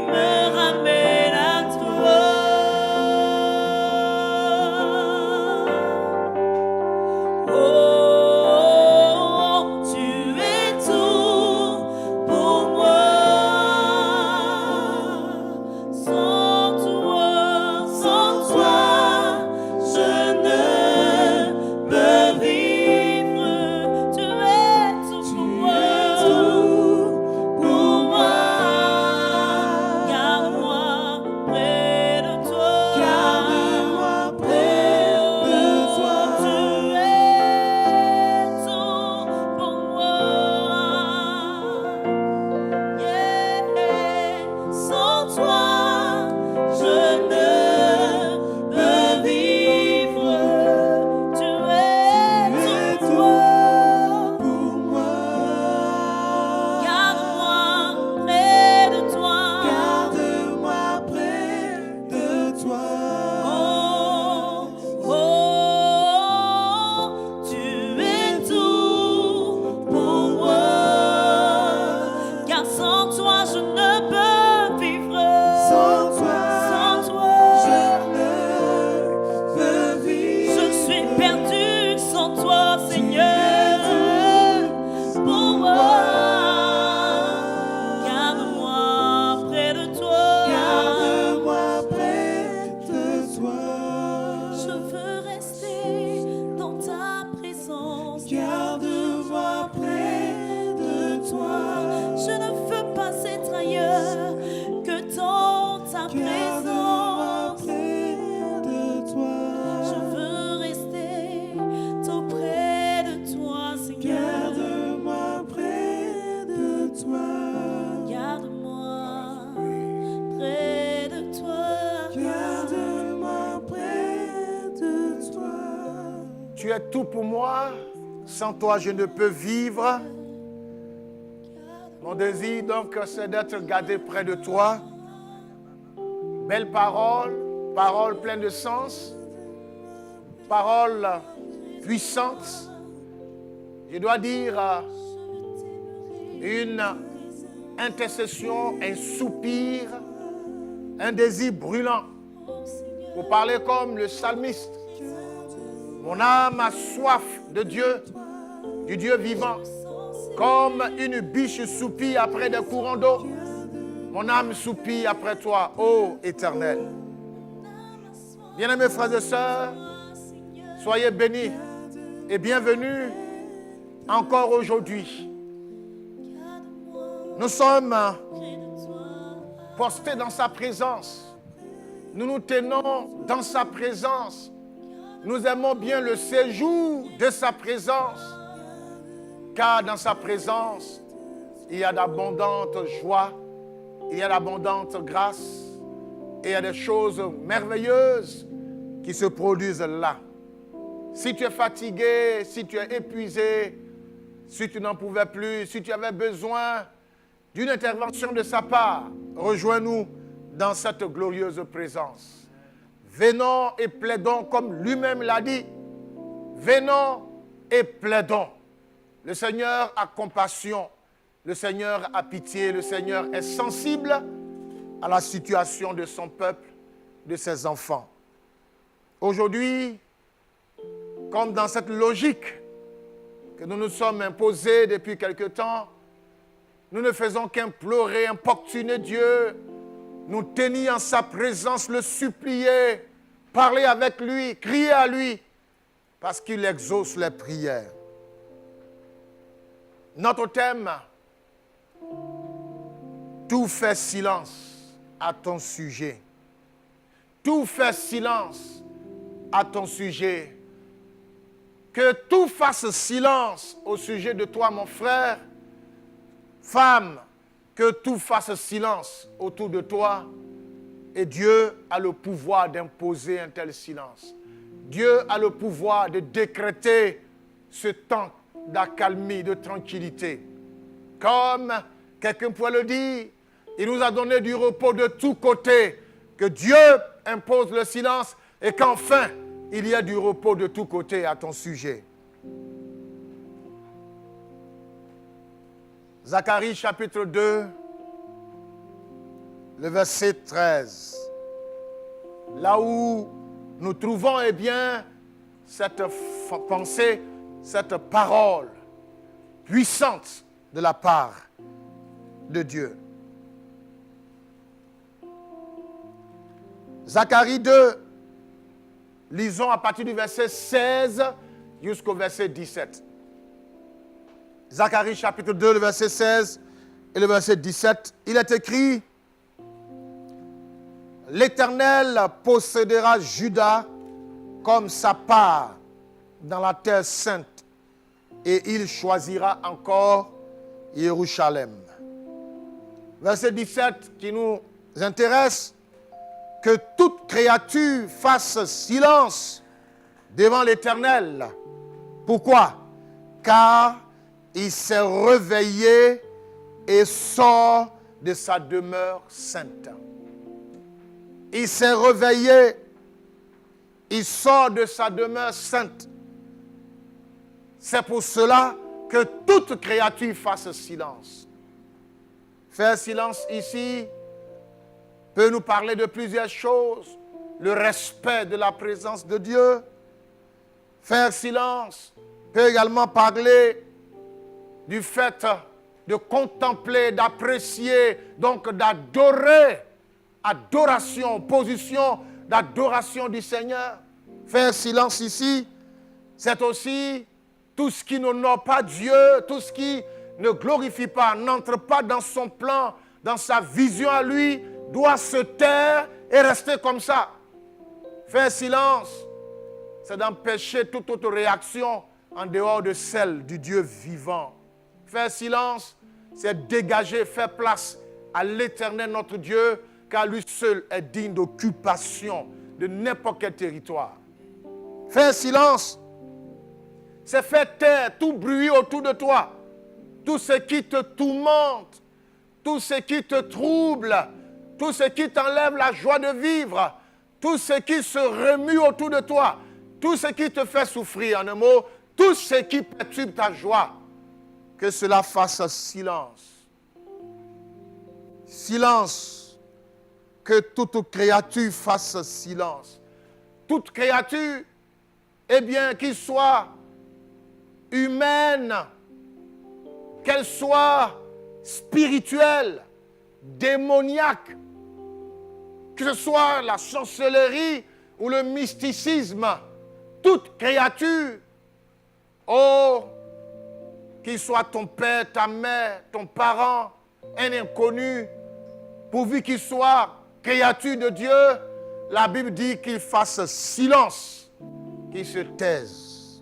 me ramène à toi. Tu es tout pour moi, sans toi je ne peux vivre. Mon désir donc c'est d'être gardé près de toi. Belle parole, parole pleine de sens, parole puissante. Je dois dire une intercession, un soupir, un désir brûlant. Pour parler comme le psalmiste. Mon âme a soif de Dieu, du Dieu vivant, comme une biche soupire après des courants d'eau. Mon âme soupire après toi, ô Éternel. Bien-aimés frères et sœurs, soyez bénis et bienvenus encore aujourd'hui. Nous sommes postés dans sa présence. Nous nous tenons dans sa présence. Nous aimons bien le séjour de sa présence, car dans sa présence, il y a d'abondantes joies, il y a d'abondantes grâces, et il y a des choses merveilleuses qui se produisent là. Si tu es fatigué, si tu es épuisé, si tu n'en pouvais plus, si tu avais besoin d'une intervention de sa part, rejoins-nous dans cette glorieuse présence. Venons et plaidons comme lui-même l'a dit. Venons et plaidons. Le Seigneur a compassion. Le Seigneur a pitié. Le Seigneur est sensible à la situation de son peuple, de ses enfants. Aujourd'hui, comme dans cette logique que nous nous sommes imposés depuis quelque temps, nous ne faisons qu'implorer, importuner Dieu, nous tenir en sa présence, le supplier, parler avec lui, crier à lui, parce qu'il exauce les prières. Notre thème, tout fait silence à ton sujet. Tout fait silence à ton sujet. Que tout fasse silence au sujet de toi, mon frère. Femme, que tout fasse silence autour de toi. Et Dieu a le pouvoir d'imposer un tel silence. Dieu a le pouvoir de décréter ce temps d'accalmie, de tranquillité. Comme quelqu'un pourrait le dire, il nous a donné du repos de tous côtés. Que Dieu impose le silence et qu'enfin, il y a du repos de tous côtés à ton sujet. Zacharie chapitre 2, le verset 13. Là où nous trouvons, eh bien, cette pensée, cette parole puissante de la part de Dieu. Zacharie 2, lisons à partir du verset 16 jusqu'au verset 17. Zacharie chapitre 2, le verset 16 et le verset 17, il est écrit: L'Éternel possédera Juda comme sa part dans la terre sainte, et il choisira encore Jérusalem. Verset 17 qui nous intéresse: que toute créature fasse silence devant l'Éternel. Pourquoi? Car il s'est réveillé et sort de sa demeure sainte. Il s'est réveillé, il sort de sa demeure sainte. C'est pour cela que toute créature fasse silence. Faire silence ici peut nous parler de plusieurs choses. Le respect de la présence de Dieu. Faire silence peut également parler du fait de contempler, d'apprécier, donc d'adorer. Adoration, position d'adoration du Seigneur. Faire silence ici, c'est aussi tout ce qui n'honore pas Dieu, tout ce qui ne glorifie pas, n'entre pas dans son plan, dans sa vision à lui, doit se taire et rester comme ça. Faire silence, c'est d'empêcher toute autre réaction en dehors de celle du Dieu vivant. Faire silence, c'est dégager, faire place à l'Éternel notre Dieu, car lui seul est digne d'occupation de n'importe quel territoire. Faire silence, c'est faire taire tout bruit autour de toi, tout ce qui te tourmente, tout ce qui te trouble, tout ce qui t'enlève la joie de vivre, tout ce qui se remue autour de toi, tout ce qui te fait souffrir, en un mot, tout ce qui perturbe ta joie, que cela fasse silence. Silence, que toute créature fasse silence. Toute créature, eh bien, qu'il soit humaine, qu'elle soit spirituelle, démoniaque, que ce soit la sorcellerie ou le mysticisme, toute créature, oh, qu'il soit ton père, ta mère, ton parent, un inconnu, pourvu qu'il soit créature de Dieu, la Bible dit qu'il fasse silence, qu'il se taise.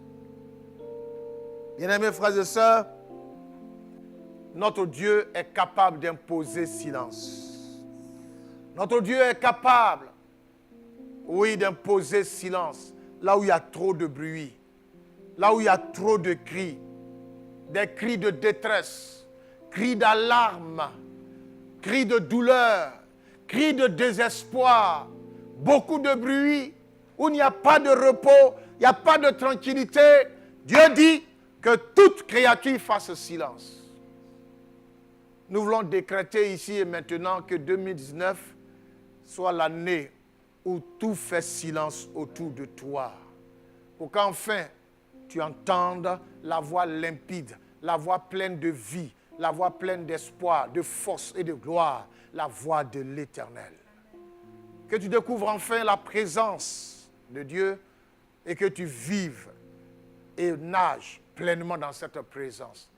Bien-aimés frères et sœurs, notre Dieu est capable d'imposer silence. Notre Dieu est capable, oui, d'imposer silence là où il y a trop de bruit, là où il y a trop de cris, des cris de détresse, cris d'alarme, cris de douleur, cris de désespoir, beaucoup de bruit, où il n'y a pas de repos, il n'y a pas de tranquillité. Dieu dit que toute créature fasse silence. Nous voulons décréter ici et maintenant que 2019 soit l'année où tout fait silence autour de toi. Pour qu'enfin tu entendes la voix limpide, la voix pleine de vie, la voix pleine d'espoir, de force et de gloire, la voix de l'Éternel. Que tu découvres enfin la présence de Dieu et que tu vives et nages pleinement dans cette présence.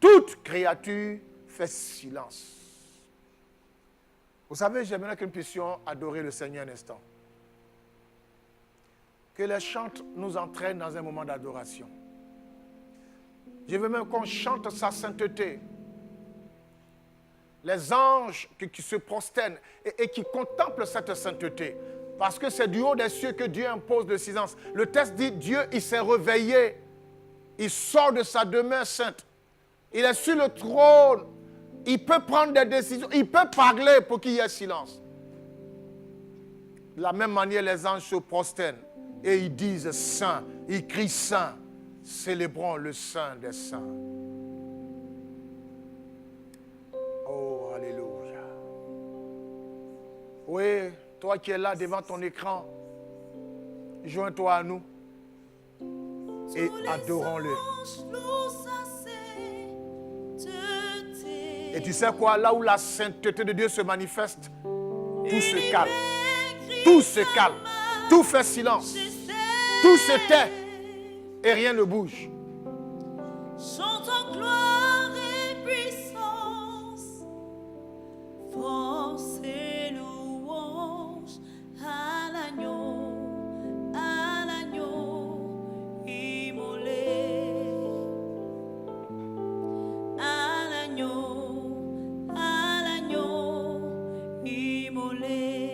Toute créature fait silence. Vous savez, j'aimerais que nous puissions adorer le Seigneur un instant. Que les chants nous entraînent dans un moment d'adoration. Je veux même qu'on chante sa sainteté. Les anges qui se prosternent et qui contemplent cette sainteté. Parce que c'est du haut des cieux que Dieu impose le silence. Le texte dit, Dieu, il s'est réveillé. Il sort de sa demeure sainte. Il est sur le trône. Il peut prendre des décisions. Il peut parler pour qu'il y ait silence. De la même manière, les anges se prosternent. Et ils disent Saint. Ils crient Saint. Célébrons le Saint des saints. Oh, alléluia. Oui, toi qui es là devant ton écran, joins-toi à nous et adorons-le. Et tu sais quoi, là où la sainteté de Dieu se manifeste, tout se calme. Tout se calme. Tout fait silence. Tout se tait. Et rien ne bouge. Chantons gloire et puissance, force et louange à l'agneau immolé, à l'agneau immolé.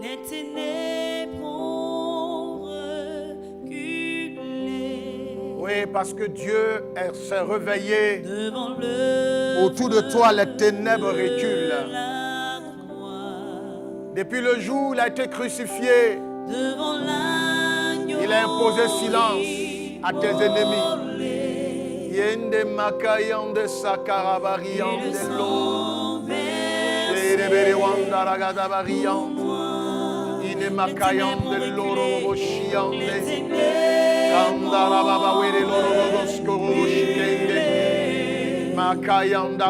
Les ténèbres ont reculé. Oui, parce que Dieu s'est réveillé. Devant le Autour de toi, les ténèbres reculent. la croix, Depuis le jour où il a été crucifié, devant l'agneau, il a imposé silence à tes ennemis. Yende makayande sakarabariande lo. Erebere wanda ragadabariande. Ine makayande loro shiande. Kandarababa wele loro skoro shikende. Makayanda.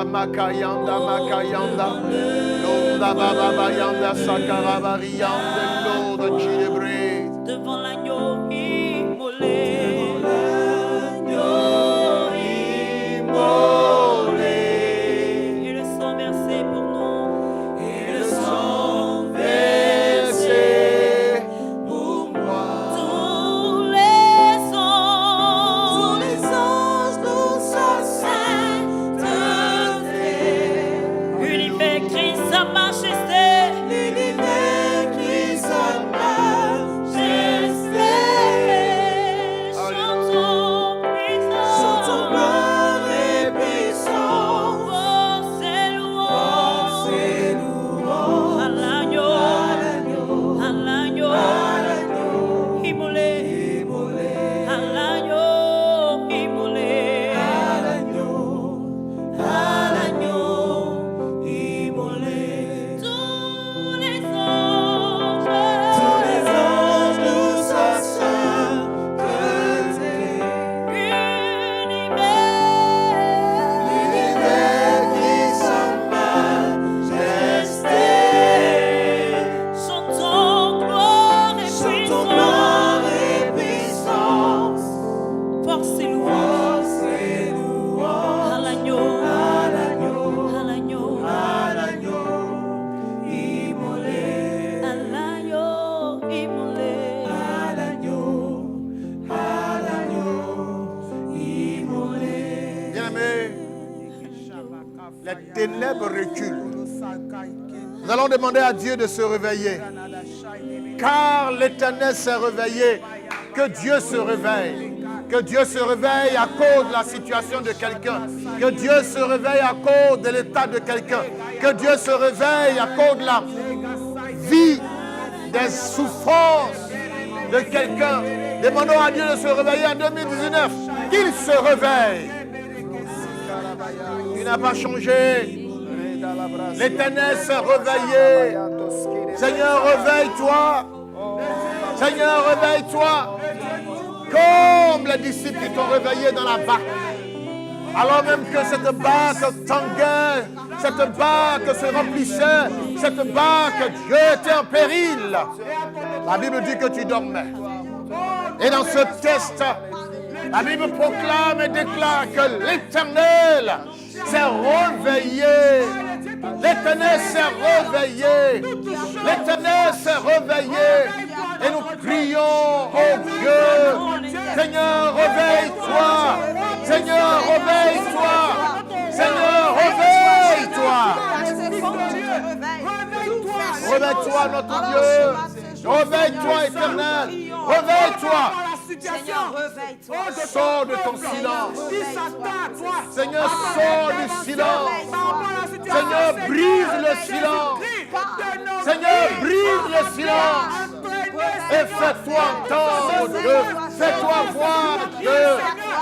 Londa baba bayanda sakarabariande lo de chilebre. devant l'agneau immolé. Et le sang versé pour nous. Et le sang Versé pour moi. tous les anges nous sont sainteté. L'univers crie sa majesté. L'univers crie sa majesté. Chantons puissance. Chantons gloire et puissance. Force et louange. À l'agneau. Immolé. À l'agneau immolé. Tous les anges nous sont sainteté. L'univers crie sa majesté. Chantons gloire et puissance. Force et louange. À l'agneau. Immolé. À l'agneau immolé. Bien-aimés, les ténèbres reculent. Nous allons demander à Dieu de se réveiller. Car l'Éternel s'est réveillé. Que Dieu se réveille. Que Dieu se réveille à cause de la situation de quelqu'un. Que Dieu se réveille à cause de l'état de quelqu'un. Que Dieu se réveille à cause de la vie, des souffrances de quelqu'un. Demandons à Dieu de se réveiller en 2019. Qu'il se réveille. Il n'a pas changé. L'Éternel s'est réveillé. Seigneur, réveille-toi. Seigneur, réveille-toi. Comme les disciples qui t'ont réveillé dans la barque. Alors même que cette barque tanguait, cette barque se remplissait, cette barque, Dieu était en péril. La Bible dit que tu dormais. Et dans ce texte, la Bible proclame et déclare que l'Éternel s'est réveillé. L'Éternel s'est réveillé. L'Éternel s'est réveillé. Et nous prions, oh Dieu, Seigneur, réveille-toi. Seigneur, réveille-toi. Seigneur, réveille-toi. Réveille-toi, notre Dieu. Réveille-toi, Éternel. Réveille-toi. Seigneur, réveille-toi. Sors de ton silence. Seigneur, sors du silence. Seigneur, brise le silence. Seigneur, brise le silence. Et fais-toi entendre, Dieu. Fais-toi voir, Dieu.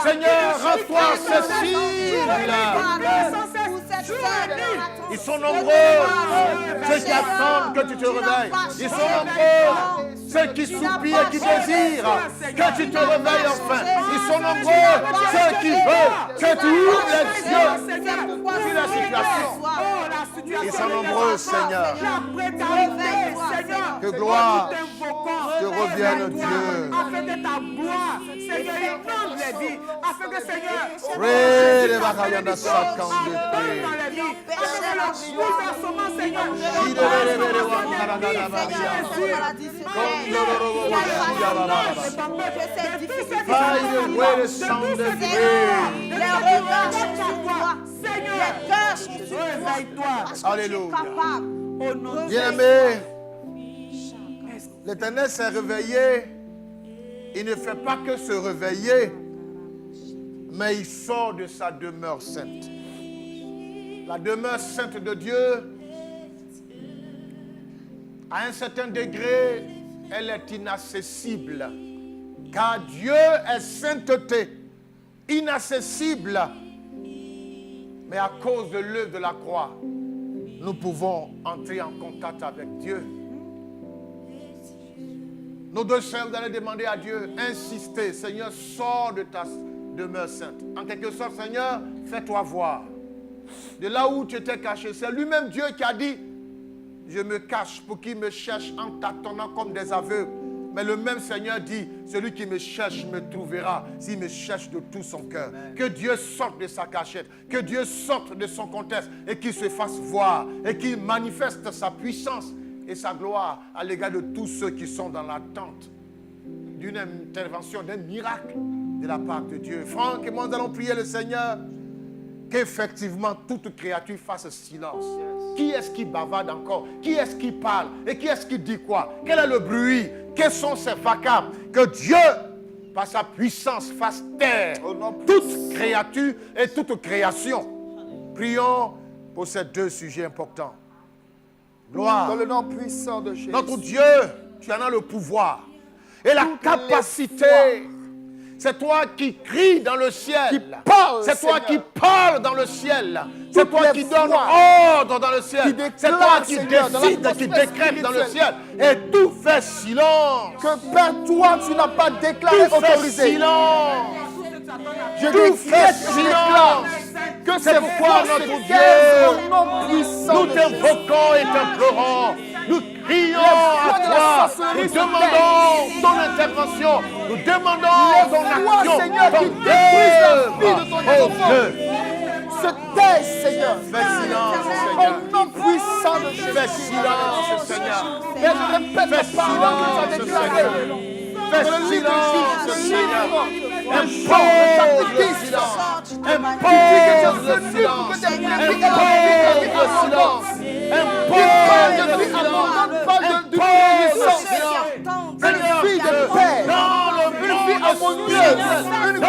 Seigneur, rends-toi accessible. Ils sont nombreux, ceux qui attendent que tu te réveilles. Ils sont nombreux, ceux qui soupirent et qui désirent que tu te réveilles enfin. Ils sont nombreux, ceux qui veulent que tu ouvres les yeux sur la situation. Ils sont nombreux, Seigneur. Que gloire te revienne, Dieu. Afin que ta gloire, Seigneur, inonde les vies. Afin que, Seigneur, Ré, les bagailles de Satan de dans paix. les vies. Afin que le bouleversement, Seigneur, By the way, the sound of praise. Alléluia. Bien-aimé, l'Éternel s'est réveillé. Il ne fait pas que se réveiller, mais il sort de sa demeure sainte. La demeure sainte de Dieu, à un certain degré, elle est inaccessible. Car Dieu est sainteté, inaccessible. Mais à cause de l'œuvre de la croix, nous pouvons entrer en contact avec Dieu. Nos deux sœurs, vous allez demander à Dieu, insister, Seigneur, sors de ta demeure sainte. En quelque sorte, Seigneur, fais-toi voir. De là où tu étais caché, c'est lui-même Dieu qui a dit, je me cache pour qu'il me cherche en tâtonnant comme des aveugles. Mais le même Seigneur dit, celui qui me cherche me trouvera s'il me cherche de tout son cœur. Que Dieu sorte de sa cachette, que Dieu sorte de son contexte et qu'il se fasse voir et qu'il manifeste sa puissance et sa gloire à l'égard de tous ceux qui sont dans l'attente d'une intervention, d'un miracle de la part de Dieu. Franck et moi, nous allons prier le Seigneur qu'effectivement toute créature fasse silence. Qui est-ce qui bavarde encore? Qui est-ce qui parle? Et qui est-ce qui dit quoi? Quel est le bruit? Quels sont ces vacarmes? Que Dieu, par sa puissance, fasse taire toute créature et toute création. Prions pour ces deux sujets importants. Gloire. Dans le nom puissant de Jésus. Notre Dieu, tu en as le pouvoir et la capacité. C'est toi qui cries dans le ciel. C'est toi qui parles dans le ciel. C'est toi qui donnes ordre dans le ciel. C'est toi qui décides, qui décrètes dans le ciel. Et tout fait silence. Que Père, toi, tu n'as pas déclaré, Tout fait autorisé. silence. Je Tout fait silence. que C'est c'est pourquoi forces notre taisent Dieu, au nom puissant nous de Jésus. t'invoquons et t'implorons. Nous crions à toi. Nous demandons ton intervention. Nous demandons ton action. Seigneur, qui Ton détruisent la vie de ton œuvre. enfant. Oh Dieu, Se taise, Seigneur. fais silence, Au Seigneur. nom puissant de Jésus. Fais silence, Seigneur. Père, je répète Fais la parole que tu as silence, déclarée. Seigneur. Fais Dans le livre silence, de Juge, Seigneur. Impose Impose le silence. Impose le silence. Impose le silence. Impose le silence. Une vie de paix. Dans le monde harmonieuse. Une vie de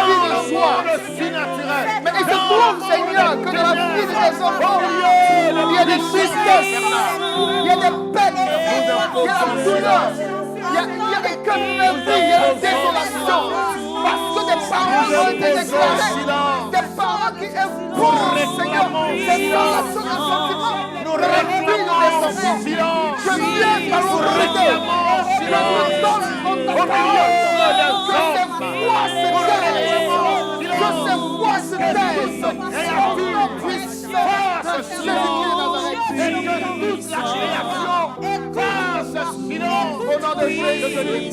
joie. surnaturel. Mais il se trouve, Seigneur, que dans la vie de tes enfants, il y a des tristesses, il y a des peines, il y a la douleur, il y a des cœurs meurtris, il y a la désolation. Parce que des parents ont été déclarés, des parents qui imposent, Seigneur, des relations de sentiments. Nous réclamons silence. Je viens par l'autorité. Je me donne en ta parole. Que ces voix se taisent. Que ces voix se taisent. Au nom puissant de Jésus-Christ de Nazareth. Et que toute la création fasse silence. Au nom de Jésus.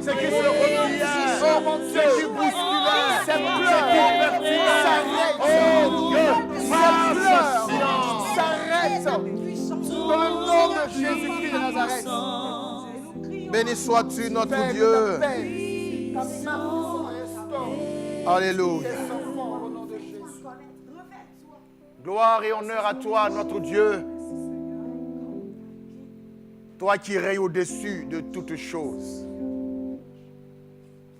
Ce qui se reniait, Oh mon Dieu. ce qui bousculait, Ces ce pleurs qui perturbait. s'arrêtent. Oh Dieu, Ces fasse pleurs silence. s'arrêtent. Dans le nom de Jésus-Christ de Nazareth. Béni sois-tu, notre Père, Dieu. ta paix, ta main restaure Alléluia. tes enfants au nom de Jésus. Gloire et honneur à toi, notre Dieu. Toi qui règnes au-dessus de toutes choses.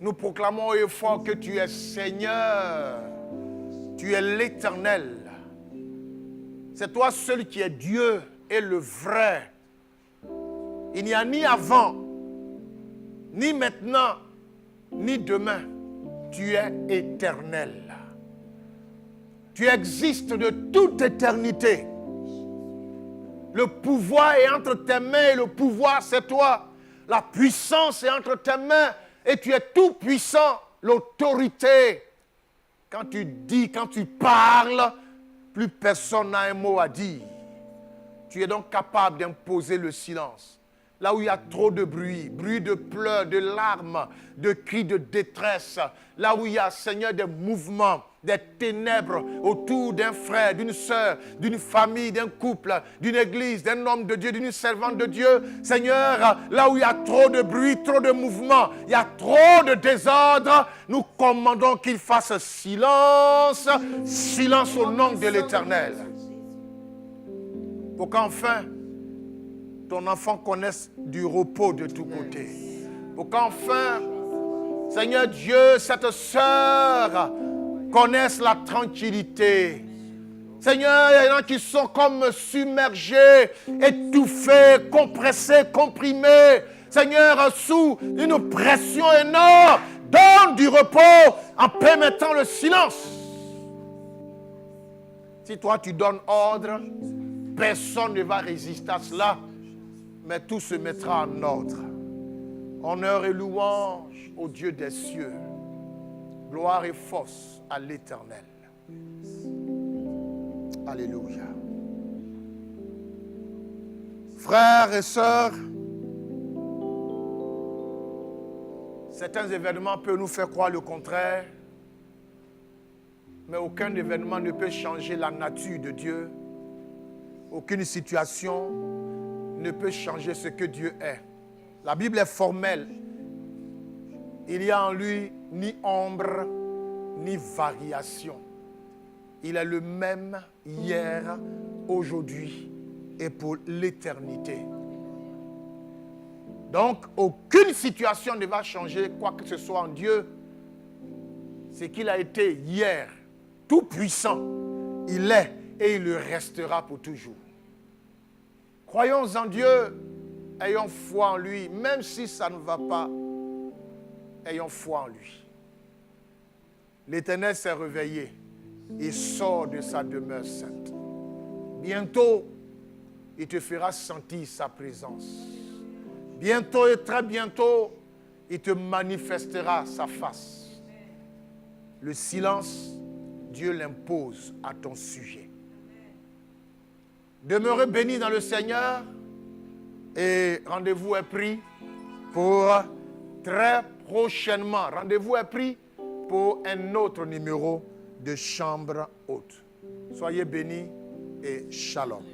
Nous proclamons haut et fort que tu es Seigneur. Tu es l'Éternel. C'est toi seul qui es Dieu et le vrai. Il n'y a ni avant, ni maintenant, ni demain. Tu es éternel. Tu existes de toute éternité. Le pouvoir est entre tes mains et le pouvoir c'est toi. La puissance est entre tes mains et tu es tout puissant. L'autorité, quand tu dis, quand tu parles, plus personne n'a un mot à dire. Tu es donc capable d'imposer le silence. Là où il y a trop de bruit, bruit de pleurs, de larmes, de cris de détresse. Là où il y a, Seigneur, des mouvements, des ténèbres autour d'un frère, d'une sœur, d'une famille, d'un couple, d'une église, d'un homme de Dieu, d'une servante de Dieu. Seigneur, là où il y a trop de bruit, trop de mouvements, il y a trop de désordre, nous commandons qu'il fasse silence, silence au nom de l'Éternel. Pour qu'enfin, ton enfant connaisse du repos de tous côtés. Pour qu'enfin, Seigneur Dieu, cette sœur connaisse la tranquillité. Seigneur, il y en a qui sont comme submergés, étouffés, compressés, comprimés. Seigneur, sous une pression énorme, donne du repos en permettant le silence. Si toi tu donnes ordre, personne ne va résister à cela. Mais tout se mettra en ordre. Honneur et louange au Dieu des cieux. Gloire et force à l'Éternel. Alléluia. Frères et sœurs, certains événements peuvent nous faire croire le contraire. Mais aucun événement ne peut changer la nature de Dieu. Aucune situation ne peut changer ce que Dieu est. La Bible est formelle. Il n'y a en lui ni ombre, ni variation. Il est le même hier, aujourd'hui et pour l'éternité. Donc, aucune situation ne va changer quoi que ce soit en Dieu. C'est qu'il a été hier, tout puissant. Il est et il le restera pour toujours. Croyons en Dieu, ayons foi en lui, même si ça ne va pas, ayons foi en lui. L'Éternel s'est réveillé, il sort de sa demeure sainte. Bientôt, il te fera sentir sa présence. Bientôt et très bientôt, il te manifestera sa face. Le silence, Dieu l'impose à ton sujet. Demeurez bénis dans le Seigneur et rendez-vous est pris pour très prochainement. Rendez-vous est pris pour un autre numéro de Chambre haute. Soyez bénis et shalom.